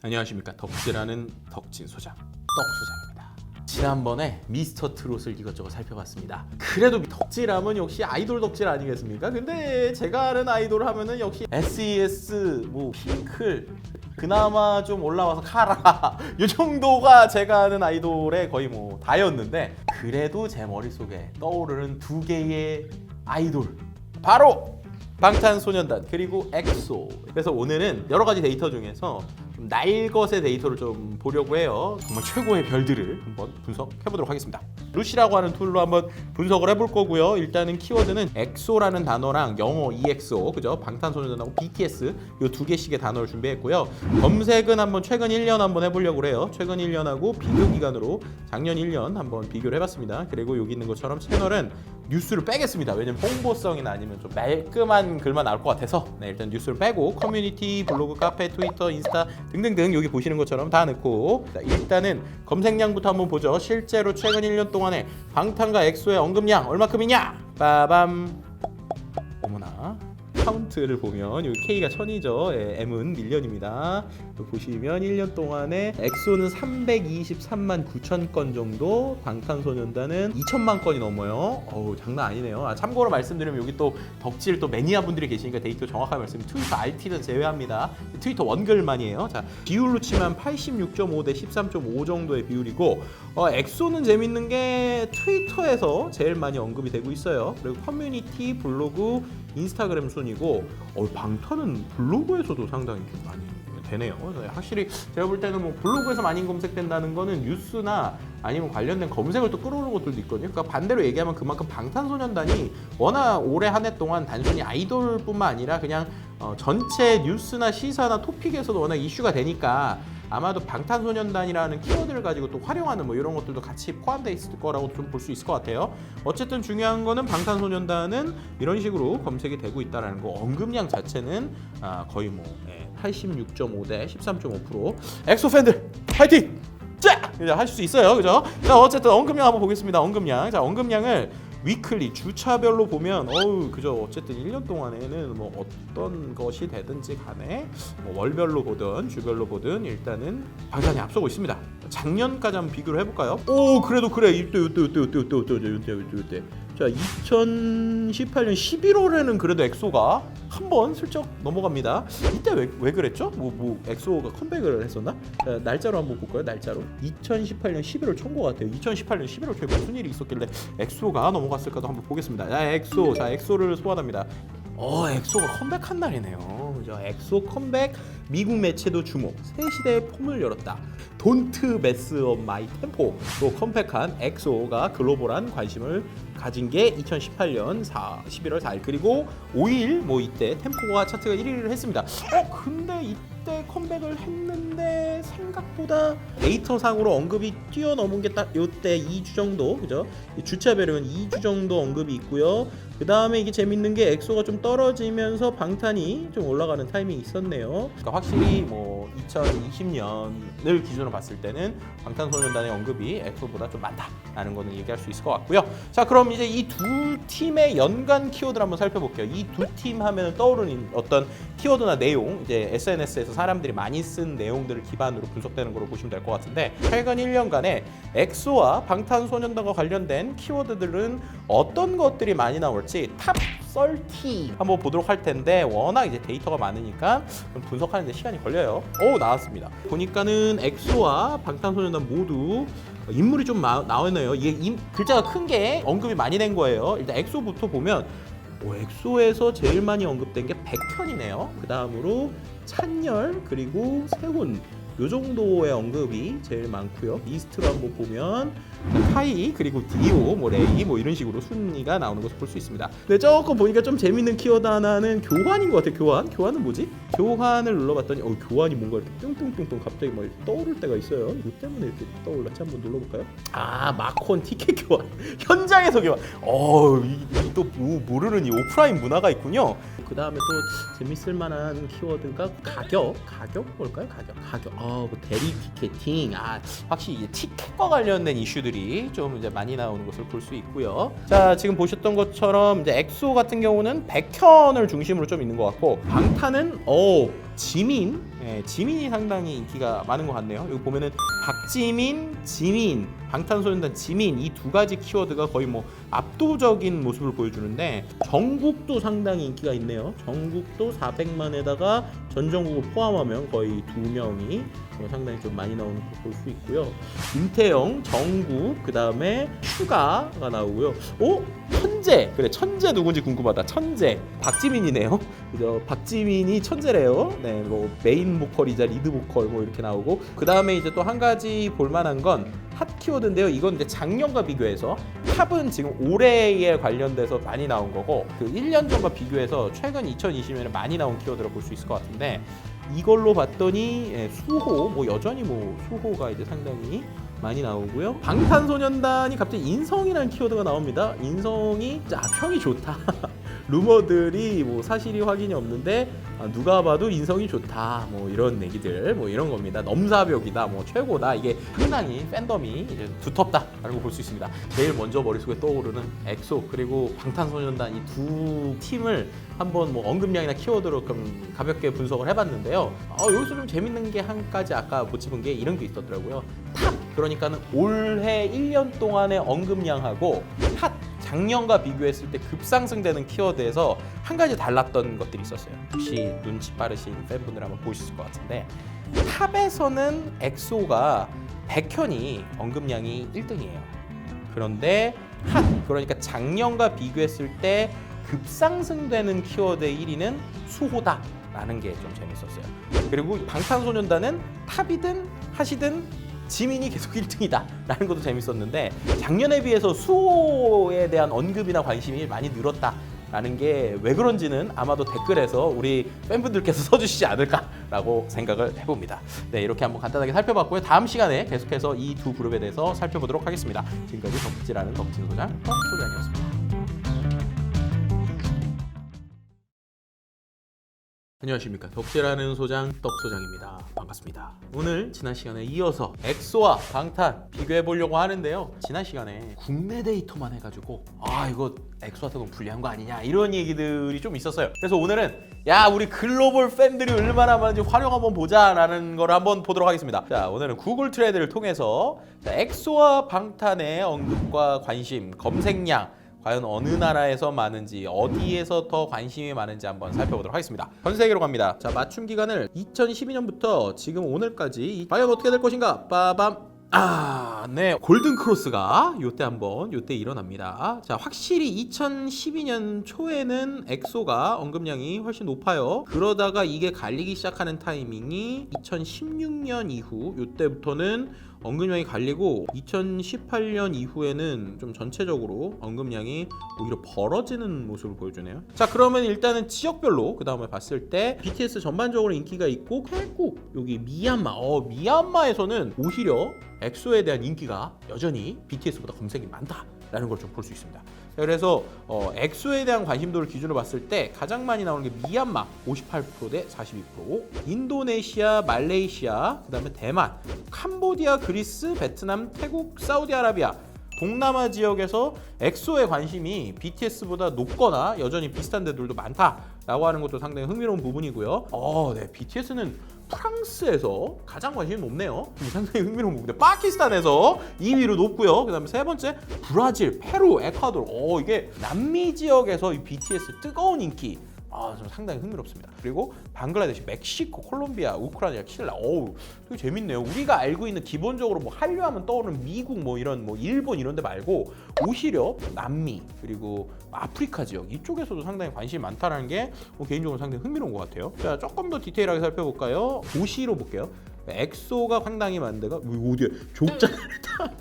안녕하십니까. 덕질하는 덕진 소장, 떡소장입니다. 지난번에 미스터 트롯을 이것저것 살펴봤습니다. 그래도 덕질하면 역시 아이돌 덕질 아니겠습니까? 근데 제가 아는 아이돌 하면은 역시 SES, 핑클, 그나마 좀 올라와서 카라 이 정도가 제가 아는 아이돌의 거의 다였는데, 그래도 제 머릿속에 떠오르는 두 개의 아이돌, 바로 방탄소년단 그리고 엑소. 그래서 오늘은 여러 가지 데이터 중에서 좀 날것의 데이터를 좀 보려고 해요. 정말 최고의 별들을 한번 분석해 보도록 하겠습니다. 루시라고 하는 툴로 한번 분석을 해볼 거고요. 일단은 키워드는 엑소라는 단어랑 영어 EXO, 그죠? 방탄소년단하고 BTS 이 두 개씩의 단어를 준비했고요. 검색은 한번 최근 1년 한번 해보려고 해요. 최근 1년하고 비교 기간으로 작년 1년 한번 비교를 해봤습니다. 그리고 여기 있는 것처럼 채널은 뉴스를 빼겠습니다. 왜냐면 홍보성이나 아니면 좀 말끔한 글만 나올 것 같아서 일단 뉴스를 빼고 커뮤니티, 블로그, 카페, 트위터, 인스타 등등등 여기 보시는 것처럼 다 넣고, 일단은 검색량부터 한번 보죠. 실제로 최근 1년 동안에 방탄과 엑소의 언급량 얼마큼이냐? 빠밤. 어머나. 카운트를 보면 여기 K가 1000이죠. M은 밀리언입니다. 보시면 1년 동안에 엑소는 323만 9천 건 정도, 방탄소년단은 2천만 건이 넘어요. 어우, 장난 아니네요. 참고로 말씀드리면 여기 또 덕질 또 매니아 분들이 계시니까 데이터 정확하게 말씀드리면 트위터 RT는 제외합니다. 트위터 원글만이에요. 자, 비율로 치면 86.5 대 13.5 정도의 비율이고, 엑소는 재밌는 게 트위터에서 제일 많이 언급이 되고 있어요. 그리고 커뮤니티, 블로그, 인스타그램 순이고, 방탄은 블로그에서도 상당히 많이 되네요. 확실히 제가 볼 때는 블로그에서 많이 검색된다는 거는 뉴스나 아니면 관련된 검색을 또 끌어오는 것들도 있거든요. 그러니까 반대로 얘기하면 그만큼 방탄소년단이 워낙 올해 한 해 동안 단순히 아이돌뿐만 아니라 그냥 전체 뉴스나 시사나 토픽에서도 워낙 이슈가 되니까 아마도 방탄소년단이라는 키워드를 가지고 또 활용하는 이런 것들도 같이 포함되어 있을 거라고 좀 볼 수 있을 것 같아요. 어쨌든 중요한 거는 방탄소년단은 이런 식으로 검색이 되고 있다는 거. 언급량 자체는 거의 86.5 대 13.5%. 엑소 팬들 파이팅! 자! 하실 수 있어요. 그죠? 자, 어쨌든 언급량 한번 보겠습니다. 언급량. 자, 언급량을 위클리 주차별로 보면 그죠. 어쨌든 1년 동안에는 어떤 것이 되든지 간에 월별로 보든 주별로 보든 일단은 방탄이 앞서고 있습니다. 작년까지 한번 비교를 해볼까요? 그래도 그래. 이때. 자, 2018년 11월에는 그래도 엑소가 한번 슬쩍 넘어갑니다. 이때 왜 그랬죠? 엑소가 컴백을 했었나? 자, 날짜로 한번 볼까요? 날짜로 2018년 11월 초인 것 같아요. 2018년 11월 초에 무슨 일이 있었길래 엑소가 넘어갔을까도 한번 보겠습니다. 자, 엑소를 소환합니다. 엑소가 컴백한 날이네요. 그죠? 엑소 컴백, 미국 매체도 주목, 새 시대의 폼을 열었다. Don't mess up my tempo. 또 컴백한 엑소가 글로벌한 관심을 가진 게 2018년 11월 4일 그리고 5일 이때 템포가 차트가 1위를 했습니다. 근데 이때 컴백을 했는데 생각보다 데이터상으로 언급이 뛰어넘은 게 딱 이때 2주 정도, 그죠? 주차별은 2주 정도 언급이 있고요. 그 다음에 이게 재밌는 게 엑소가 좀 떨어지면서 방탄이 좀 올라가는 타이밍이 있었네요. 그러니까 확실히 2020년을 기준으로 봤을 때는 방탄소년단의 언급이 엑소보다 좀 많다라는 거는 얘기할 수 있을 것 같고요. 자, 그럼 이제 이 두 팀의 연관 키워드를 한번 살펴볼게요. 이 두 팀 하면 떠오르는 어떤 키워드나 내용, 이제 SNS에서 사람들이 많이 쓴 내용들을 기반으로 분석되는 걸로 보시면 될 것 같은데, 최근 1년간에 엑소와 방탄소년단과 관련된 키워드들은 어떤 것들이 많이 나올지 탑 30 한번 보도록 할 텐데, 워낙 이제 데이터가 많으니까 좀 분석하는 데 시간이 걸려요. 나왔습니다. 보니까는 엑소와 방탄소년단 모두 인물이 좀 나오네요. 이게 글자가 큰 게 언급이 많이 된 거예요. 일단 엑소부터 보면 엑소에서 제일 많이 언급된 게 백현이네요. 그 다음으로 찬열, 그리고 세훈, 요 정도의 언급이 제일 많고요. 리스트로 한번 보면 카이, 그리고 디오, 레이 이런 식으로 순위가 나오는 것을 볼 수 있습니다. 근데 조금 보니까 좀 재밌는 키워드 하나는 교환인 것 같아요. 교환은 뭐지? 교환을 눌러봤더니 교환이 뭔가 이렇게 뚱뚱뚱뚱 갑자기 떠오를 때가 있어요. 이거 때문에 이렇게 떠올랐지? 한번 눌러볼까요? 마콘 티켓 교환. 현장에서 교환. 또 모르는 이 오프라인 문화가 있군요. 그 다음에 또 재밌을 만한 키워드가 가격 뭘까요? 가격. 대리 티켓팅. 확실히 이제 티켓과 관련된 이슈들이 좀 이제 많이 나오는 것을 볼 수 있고요. 자, 지금 보셨던 것처럼 이제 엑소 같은 경우는 백현을 중심으로 좀 있는 것 같고, 방탄은 지민, 지민이 상당히 인기가 많은 것 같네요. 여기 보면은 박지민, 지민, 방탄소년단 지민 이 두 가지 키워드가 거의 뭐 압도적인 모습을 보여주는데 정국도 상당히 인기가 있네요. 정국도 400만에다가 전정국을 포함하면 거의 2명이 상당히 좀 많이 나오는 거 볼 수 있고요. 김태형, 정국, 그 다음에 슈가가 나오고요. 천재! 그래, 천재 누군지 궁금하다. 천재. 박지민이네요. 그죠? 박지민이 천재래요. 네, 뭐 메인 보컬이자 리드 보컬 뭐 이렇게 나오고, 그 다음에 이제 또 한 가지 볼만한 건 핫 키워드인데요. 이건 이제 작년과 비교해서 탑은 지금 올해에 관련돼서 많이 나온 거고, 그 1년 전과 비교해서 최근 2020년에 많이 나온 키워드를 볼 수 있을 것 같은데, 이걸로 봤더니 수호, 뭐 여전히 뭐 수호가 이제 상당히 많이 나오고요. 방탄소년단이 갑자기 인성이라는 키워드가 나옵니다. 인성이 평이 좋다. 루머들이 뭐 사실이 확인이 없는데 누가 봐도 인성이 좋다. 뭐 이런 얘기들, 뭐 이런 겁니다. 넘사벽이다, 뭐 최고다. 이게 상당히 팬덤이 이제 두텁다라고 볼 수 있습니다. 제일 먼저 머릿속에 떠오르는 엑소 그리고 방탄소년단 이 두 팀을 한번 뭐 언급량이나 키워드로 좀 가볍게 분석을 해봤는데요. 여기서 좀 재밌는 게 한 가지 아까 못 짚은 게 이런 게 있었더라고요. 탑! 그러니까는 올해 1년 동안의 언급량하고 핫! 작년과 비교했을 때 급상승되는 키워드에서 한 가지 달랐던 것들이 있었어요. 혹시 눈치 빠르신 팬분들 한번 보셨을 것 같은데, 탑에서는 엑소가 백현이 언급량이 1등이에요. 그런데 핫! 그러니까 작년과 비교했을 때 급상승되는 키워드의 1위는 수호다 라는 게 좀 재밌었어요. 그리고 방탄소년단은 탑이든 핫이든 지민이 계속 1등이다 라는 것도 재밌었는데, 작년에 비해서 수호에 대한 언급이나 관심이 많이 늘었다 라는 게 왜 그런지는 아마도 댓글에서 우리 팬분들께서 써주시지 않을까라고 생각을 해봅니다. 네, 이렇게 한번 간단하게 살펴봤고요. 다음 시간에 계속해서 이 두 그룹에 대해서 살펴보도록 하겠습니다. 지금까지 덕질하는 덕진소장 떡소장이었습니다. 안녕하십니까, 덕질하는 소장 떡소장입니다. 반갑습니다. 오늘 지난 시간에 이어서 엑소와 방탄 비교해보려고 하는데요. 지난 시간에 국내 데이터만 해가지고 이거 엑소한테 너무 불리한 거 아니냐 이런 얘기들이 좀 있었어요. 그래서 오늘은 우리 글로벌 팬들이 얼마나 많은지 활용 한번 보자 라는 걸 한번 보도록 하겠습니다. 자, 오늘은 구글 트렌드를 통해서 엑소와 방탄의 언급과 관심, 검색량 과연 어느 나라에서 많은지, 어디에서 더 관심이 많은지 한번 살펴보도록 하겠습니다. 전 세계로 갑니다. 자, 맞춤 기간을 2012년부터 지금 오늘까지 과연 어떻게 될 것인가? 빠밤. 네, 골든 크로스가 요때 일어납니다. 자, 확실히 2012년 초에는 엑소가 언급량이 훨씬 높아요. 그러다가 이게 갈리기 시작하는 타이밍이 2016년 이후, 요때부터는 언급량이 갈리고 2018년 이후에는 좀 전체적으로 언급량이 오히려 벌어지는 모습을 보여주네요. 자, 그러면 일단은 지역별로 그 다음에 봤을 때 BTS 전반적으로 인기가 있고, 태국, 여기 미얀마, 미얀마에서는 오히려 엑소에 대한 인기가 여전히 BTS보다 검색이 많다라는 걸 좀 볼 수 있습니다. 그래서 엑소에 대한 관심도를 기준으로 봤을 때 가장 많이 나오는 게 미얀마 58% 대 42%, 인도네시아, 말레이시아, 그 다음에 대만, 캄보디아, 그리스, 베트남, 태국, 사우디아라비아, 동남아 지역에서 엑소의 관심이 BTS보다 높거나 여전히 비슷한 데들도 많다라고 하는 것도 상당히 흥미로운 부분이고요. 네, BTS는 프랑스에서 가장 관심이 높네요. 상당히 흥미로운 부분인데, 파키스탄에서 2위로 높고요. 그 다음에 세 번째 브라질, 페루, 에콰도르. 이게 남미 지역에서 이 BTS 뜨거운 인기 좀 상당히 흥미롭습니다. 그리고 방글라데시, 멕시코, 콜롬비아, 우크라이나, 칠레. 되게 재밌네요. 우리가 알고 있는 기본적으로 뭐 한류하면 떠오르는 미국, 뭐 이런 뭐 일본 이런 데 말고 오히려 남미 그리고 아프리카 지역 이쪽에서도 상당히 관심이 많다는 게 개인적으로 상당히 흥미로운 것 같아요. 자, 조금 더 디테일하게 살펴볼까요? 도시로 볼게요. 엑소가 상당히 많은 데가 어디에? 족자카르타.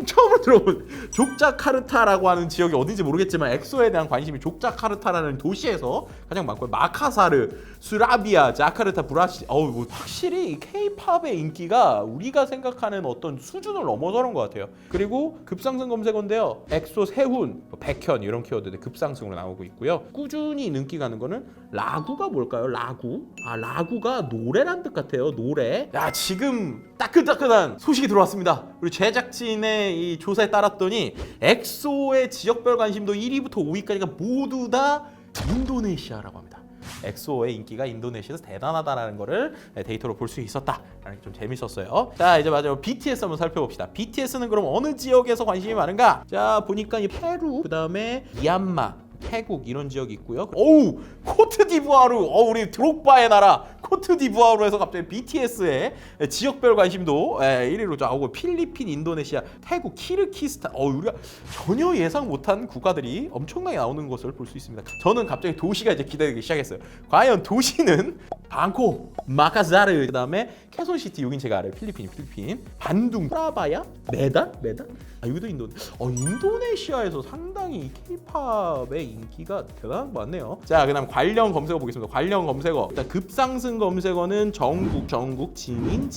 처음으로 들어본 족자카르타라고 하는 지역이 어딘지 모르겠지만 엑소에 대한 관심이 족자카르타라는 도시에서 가장 많고요. 마카사르, 수라비아, 자카르타, 브라시. 확실히 K-팝의 인기가 우리가 생각하는 어떤 수준을 넘어서는 것 같아요. 그리고 급상승 검색어인데요. 엑소, 세훈, 백현 이런 키워드들 급상승으로 나오고 있고요. 꾸준히 인기 가는 거는 라구가 뭘까요? 라구가 노래란 뜻 같아요. 노래. 지금 따끈따끈한 소식이 들어왔습니다. 우리 제작진의 이 조사에 따랐더니 엑소의 지역별 관심도 1위부터 5위까지가 모두 다 인도네시아라고 합니다. 엑소의 인기가 인도네시아에서 대단하다라는 거를 데이터로 볼 수 있었다라는 게 좀 재밌었어요. 자, 이제 마지막으로 BTS 한번 살펴봅시다. BTS는 그럼 어느 지역에서 관심이 많은가? 자, 보니까 이 페루, 그다음에 미얀마, 태국 이런 지역이 있고요. 오우, 코트디부아르, 우리 드록바의 나라 코트디부아르에서 갑자기 BTS의 지역별 관심도 1위로 나오고, 필리핀, 인도네시아, 태국, 키르키스탄, 우리가 전혀 예상 못한 국가들이 엄청나게 나오는 것을 볼 수 있습니다. 저는 갑자기 도시가 이제 기다리기 시작했어요. 과연 도시는 방콕, 마카사르, 그다음에 케손시티, 여긴 제가 알아요. 필리핀, 반둥, 프라바야, 메단? 여기도 인도네시아에서 상당히 K-팝의 인기가 대단한 것 같네요. 자, 그다음 관련 검색어 보겠습니다. 관련 검색어. 일단 급상승 검색어는 정국, 지민,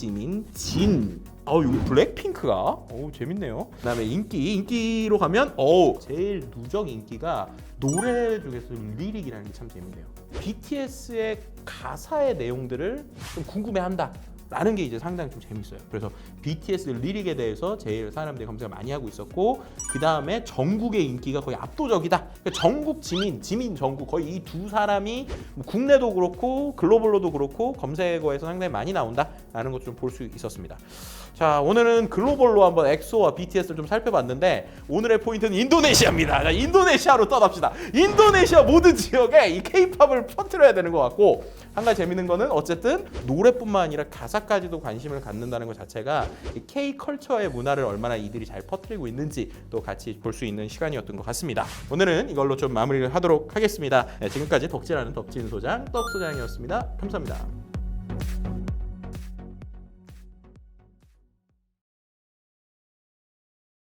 진. 여기 블랙핑크가 재밌네요. 그다음에 인기로 가면 제일 누적 인기가 노래 중에서 리릭이라는 게 참 재밌네요. BTS의 가사의 내용들을 좀 궁금해한다 라는 게 이제 상당히 좀 재밌어요. 그래서 BTS 리릭에 대해서 제일 사람들이 검색을 많이 하고 있었고, 그 다음에 정국의 인기가 거의 압도적이다. 그러니까 정국, 지민, 정국, 거의 이 두 사람이 국내도 그렇고 글로벌로도 그렇고 검색어에서 상당히 많이 나온다라는 것도 좀 볼 수 있었습니다. 자, 오늘은 글로벌로 한번 엑소와 BTS를 좀 살펴봤는데, 오늘의 포인트는 인도네시아입니다. 자, 인도네시아로 떠납시다. 인도네시아 모든 지역에 이 K-팝을 퍼뜨려야 되는 것 같고, 한 가지 재밌는 거는 어쨌든 노래뿐만 아니라 가사까지도 관심을 갖는다는 것 자체가 이 K-컬처의 문화를 얼마나 이들이 잘 퍼뜨리고 있는지 또 같이 볼 수 있는 시간이었던 것 같습니다. 오늘은 이걸로 좀 마무리를 하도록 하겠습니다. 지금까지 덕질하는 덕진 소장, 떡 소장이었습니다. 감사합니다.